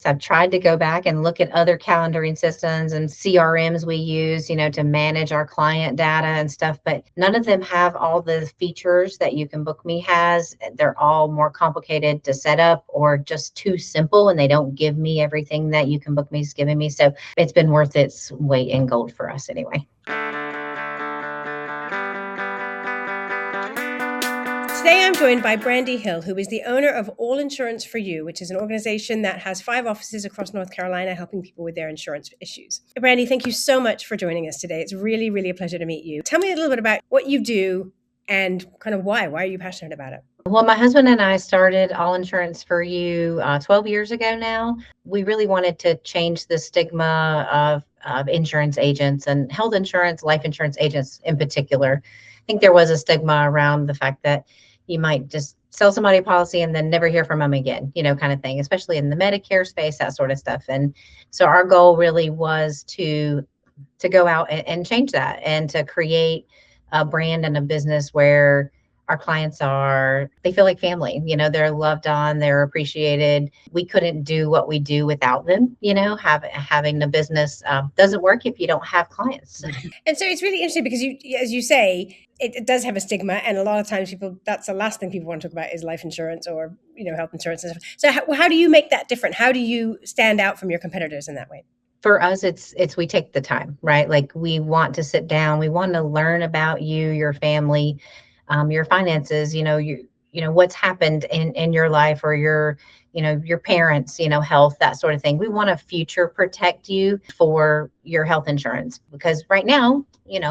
So I've tried to go back and look at other calendaring systems and CRMs we use, to manage our client data and stuff, but none of them have all the features that YouCanBookMe has. They're all more complicated to set up or just too simple, and they don't give me everything that YouCanBookMe is giving me. So it's been worth its weight in gold for us anyway. Today, I'm joined by Brandi Hill, who is the owner of All Insurance for You, which is an organization that has 5 offices across North Carolina helping people with their insurance issues. Brandi, thank you so much for joining us today. It's really, really a pleasure to meet you. Tell me a little bit about what you do and kind of why. Why are you passionate about it? Well, my husband and I started All Insurance for You 12 years ago now. We really wanted to change the stigma of insurance agents and health insurance, life insurance agents in particular. I think there was a stigma around the fact that you might just sell somebody a policy and then never hear from them again, kind of thing, especially in the Medicare space, that sort of stuff. And so our goal really was to go out and change that and to create a brand and a business where our clients they feel like family, they're loved on, they're appreciated. We couldn't do what we do without them, having the business doesn't work if you don't have clients. And so it's really interesting because as you say, it does have a stigma. And a lot of times that's the last thing people want to talk about is life insurance or, health insurance and stuff. So how do you make that different? How do you stand out from your competitors in that way? For us, it's we take the time, right? Like we want to sit down, we want to learn about you, your family, your finances, what's happened in your life or your parents, health, that sort of thing. We want to future protect you for your health insurance because right now,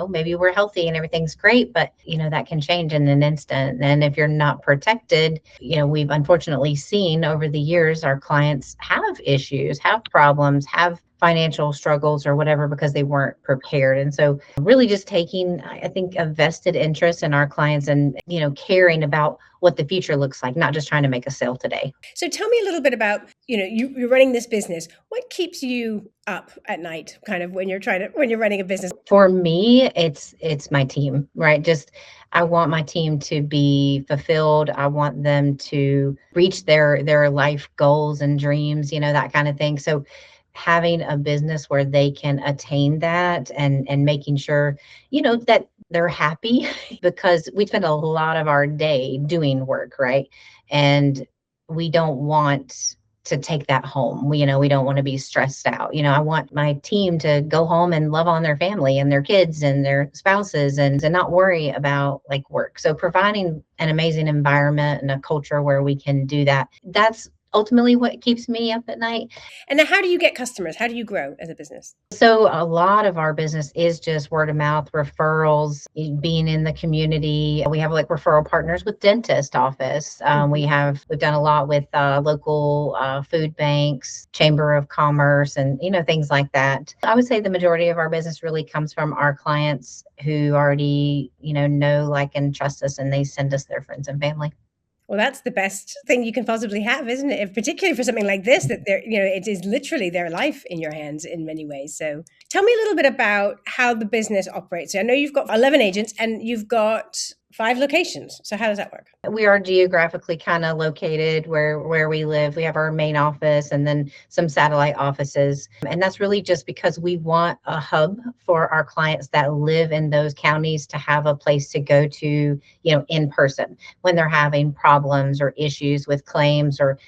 maybe we're healthy and everything's great, but that can change in an instant. And if you're not protected, we've unfortunately seen over the years, our clients have issues, have problems, have financial struggles or whatever because they weren't prepared. And so really just taking, I think, a vested interest in our clients and, caring about what the future looks like, not just trying to make a sale today. So tell me a little bit about, you're running this business. What keeps you up at night kind of when you're running a business? For me, it's my team, right? Just I want my team to be fulfilled. I want them to reach their life goals and dreams, that kind of thing. So having a business where they can attain that and making sure, that they're happy because we spend a lot of our day doing work, right? And we don't want to take that home. We don't want to be stressed out. I want my team to go home and love on their family and their kids and their spouses and to not worry about like work. So providing an amazing environment and a culture where we can do that, that's ultimately what keeps me up at night. And now how do you get customers? How do you grow as a business? So a lot of our business is just word of mouth, referrals, being in the community. We have like referral partners with dentist office. We've done a lot with local food banks, chamber of commerce, and things like that. I would say the majority of our business really comes from our clients who already know, like, and trust us, and they send us their friends and family. Well, that's the best thing you can possibly have, isn't it? Particularly for something like this, that it is literally their life in your hands in many ways. So tell me a little bit about how the business operates. So I know you've got 11 agents and you've got 5 locations. So how does that work? We are geographically kind of located where we live. We have our main office and then some satellite offices. And that's really just because we want a hub for our clients that live in those counties to have a place to go to, in person when they're having problems or issues with claims or,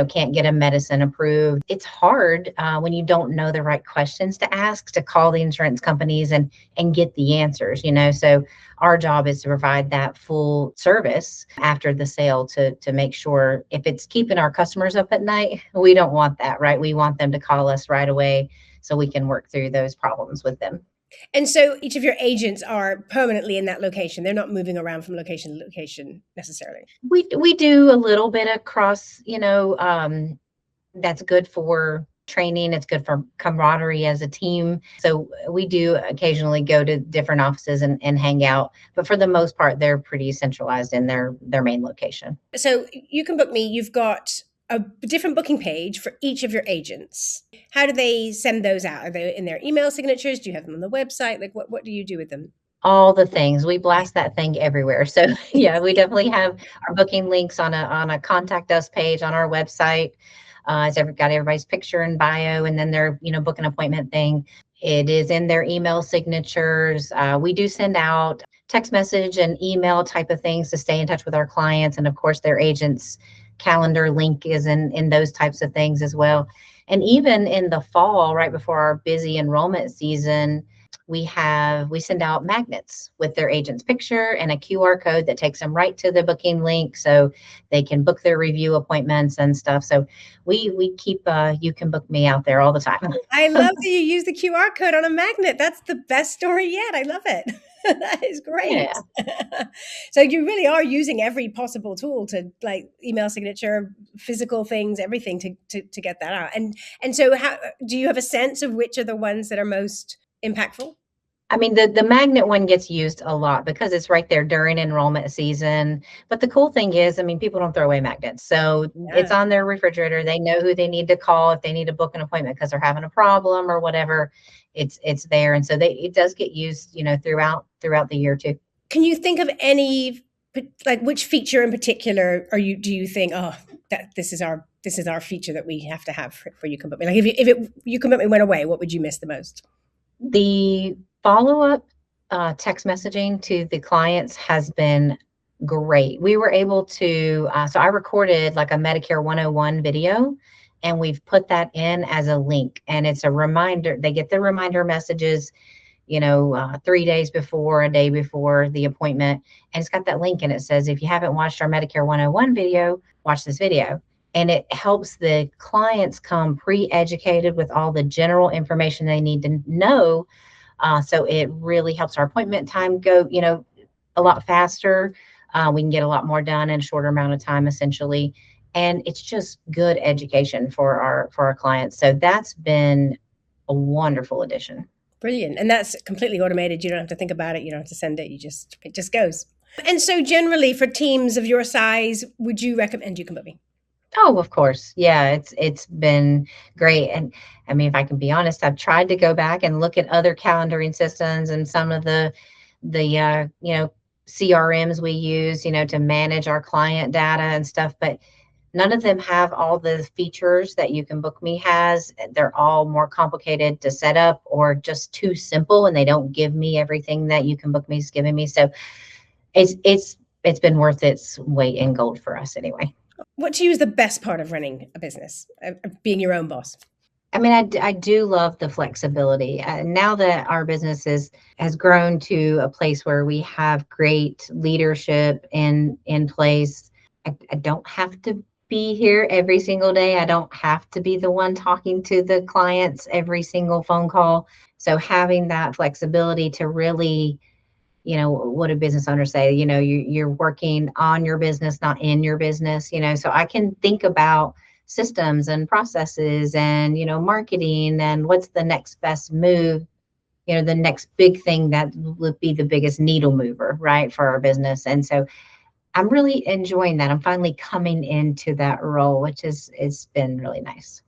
can't get a medicine approved. It's hard when you don't know the right questions to ask to call the insurance companies and get the answers, So our job is to provide that full service after the sale to make sure if it's keeping our customers up at night, we don't want that, right? We want them to call us right away so we can work through those problems with them. And so each of your agents are permanently in that location. They're not moving around from location to location necessarily. We do a little bit across, that's good for training. It's good for camaraderie as a team. So we do occasionally go to different offices and hang out. But for the most part, they're pretty centralized in their main location. So YouCanBookMe, you've got a different booking page for each of your agents. How do they send those out? Are they in their email signatures? Do you have them on the website? Like what do you do with them? All the things. We blast that thing everywhere. So yeah, we definitely have our booking links on a contact us page on our website. It's got everybody's picture and bio, and then their, book an appointment thing. It is in their email signatures. We do send out text message and email type of things to stay in touch with our clients. And of course, their agents' calendar link is in those types of things as well. And even in the fall, right before our busy enrollment season, we send out magnets with their agent's picture and a QR code that takes them right to the booking link so they can book their review appointments and stuff. So we keep You Can Book Me out there all the time. I love that you use the QR code on a magnet. That's the best story yet. I love it. That is great. Yeah. So you really are using every possible tool to, like, email signature, physical things, everything to get that out. And so how do you have a sense of which are the ones that are most impactful? I mean, the magnet one gets used a lot because it's right there during enrollment season. But the cool thing is, I mean, people don't throw away magnets. So Yeah. it's on their refrigerator. They know who they need to call if they need to book an appointment because they're having a problem or whatever. It's there. And so it does get used, throughout the year too. Can you think of any, like, which feature in particular do you think, oh, that this is our feature that we have to have for You Can Book Me? Like, if You Can Book Me went away, what would you miss the most? The follow-up text messaging to the clients has been great. We were able to, so I recorded like a Medicare 101 video, and we've put that in as a link. And it's a reminder. They get the reminder messages, 3 days before, a day before the appointment. And it's got that link, and it says, if you haven't watched our Medicare 101 video, watch this video. And it helps the clients come pre-educated with all the general information they need to know. So it really helps our appointment time go, a lot faster. We can get a lot more done in a shorter amount of time, essentially. And it's just good education for our clients. So that's been a wonderful addition. Brilliant. And that's completely automated. You don't have to think about it. You don't have to send it. It just goes. And so generally for teams of your size, would you recommend You Can Book Me? Oh, of course. Yeah, it's been great. And I mean, if I can be honest, I've tried to go back and look at other calendaring systems and some of the CRMs we use, to manage our client data and stuff, but none of them have all the features that You Can Book Me has. They're all more complicated to set up or just too simple, and they don't give me everything that You Can Book Me is giving me. So it's been worth its weight in gold for us anyway. What to you is the best part of running a business, of being your own boss? I mean, I do love the flexibility. Now that our business has grown to a place where we have great leadership in place, I don't have to be here every single day. I don't have to be the one talking to the clients every single phone call. So having that flexibility to really, what do business owners say? You're working on your business, not in your business, so I can think about systems and processes and, marketing and what's the next best move, the next big thing that would be the biggest needle mover, right, for our business. And so I'm really enjoying that. I'm finally coming into that role, which it's been really nice.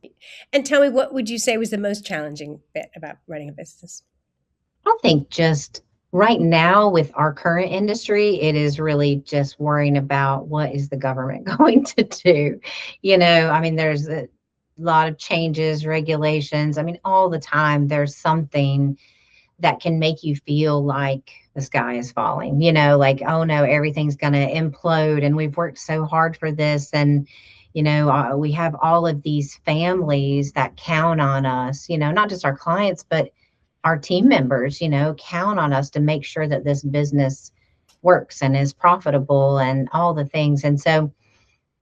And tell me, what would you say was the most challenging bit about running a business? I think just right now with our current industry, it is really just worrying about what is the government going to do. I mean, there's a lot of changes, regulations. I mean, all the time there's something that can make you feel like the sky is falling, like, oh no, everything's going to implode. And we've worked so hard for this. And, we have all of these families that count on us, not just our clients, but our team members, count on us to make sure that this business works and is profitable and all the things. And so,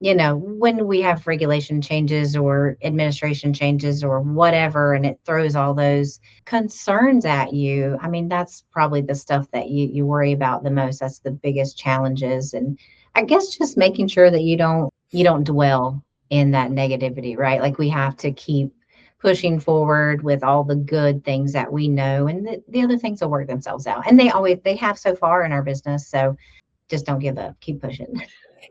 when we have regulation changes or administration changes or whatever, and it throws all those concerns at you, I mean, that's probably the stuff that you worry about the most. That's the biggest challenges. And I guess just making sure that you don't dwell in that negativity, right? Like we have to keep pushing forward with all the good things that we know, and the other things will work themselves out. And they have so far in our business. So just don't give up, keep pushing.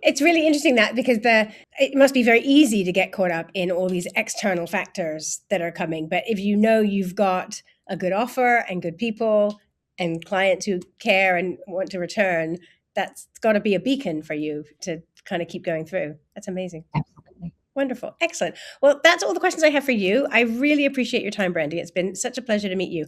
It's really interesting that, because it must be very easy to get caught up in all these external factors that are coming. But if you've got a good offer and good people and clients who care and want to return, that's got to be a beacon for you to kind of keep going through. That's amazing. Absolutely. Wonderful. Excellent. Well, that's all the questions I have for you. I really appreciate your time, Brandi. It's been such a pleasure to meet you.